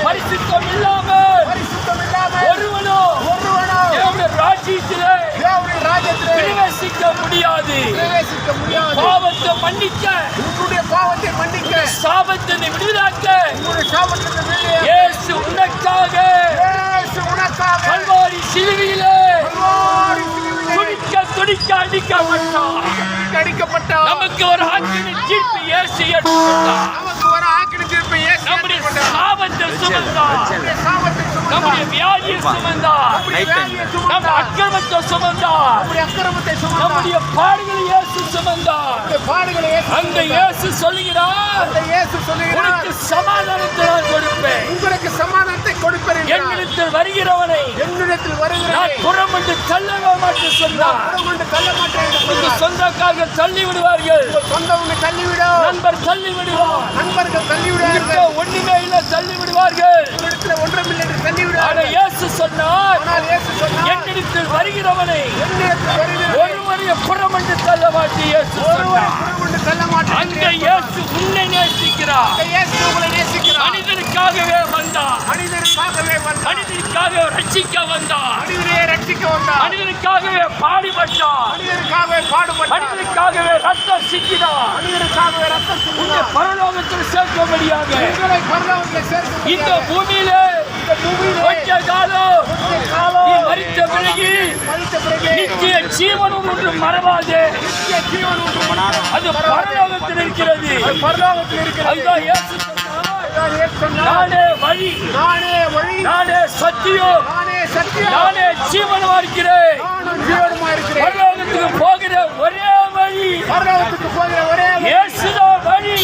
பரிசுத்தம் இல்லாமல் ஒருவனும் தேவனுடைய ராஜ்யத்திலே பிரவேசிக்க முடியாது. பாவத்தை மன்னிக்க, சாபத்தை விடுதலாக்க இயேசு உனக்காக கல்வாரி சிலுவையிலே துடிக்க அடிக்கப்பட்டார். நமக்கு ஒரு ஆக்கினை தீர்ப்பு இயேசு ஏற்றுக்கொண்டார். நம்முடைய சாபத்தை சுமந்தார், நம்முடைய வியாதியை சுமந்தார், நம்ம அக்கிரமத்தை சுமந்தார், நம்முடைய பாடுகளை இயேசு சுமந்தார். அந்த இயேசு சொல்லுகிறார், உனக்கு சமாதானத்தை நான் கொடுப்பேன். உங்களுக்கு சமாதானத்தை கொடுப்பேன். என்னிடத்தில் வருகிறவனை நான் புறம் என்று தள்ளவே மாட்டேன் சொன்னார். உங்கள் சொந்தக்காரர்கள் தள்ளி விடுவார்கள், நண்பர் தள்ளி விடுவார், ஒண்ணுமே இல்லை தள்ளி விடுவார்கள். இயேசு சொன்னார், என்னிடத்தில் வருகிறவனை ஒருவரைய புறம் என்று தள்ள மாட்டேன். இயேசு அந்த இயேசு உன்னை நேசிக்கிறார். மனிதனுக்காகவே வந்தார், மனிதனுக்காக ரட்சிக்க வந்தார், மனிதனுக்காகவே பாடுபட்டார், மனிதனுக்காகவே ரத்தம் சிக்கினார். உன்னை பரலோகத்தில் சேர்க்கும்படியாக இந்த பூமியிலே கொஞ்ச காலம் நீ மரித்த பிறகு நித்திய ஜீவனும் ஒன்று மறவாதே. அது பரலோகத்தில் இருக்கிறது. அதுதான் இயேசு நானே வழி, நானே சத்தியம், நானே ஜீவனமா இருக்கிறேன். பரலோகத்துக்கு போகிற ஒரே வழி இயேசுதான் வழி.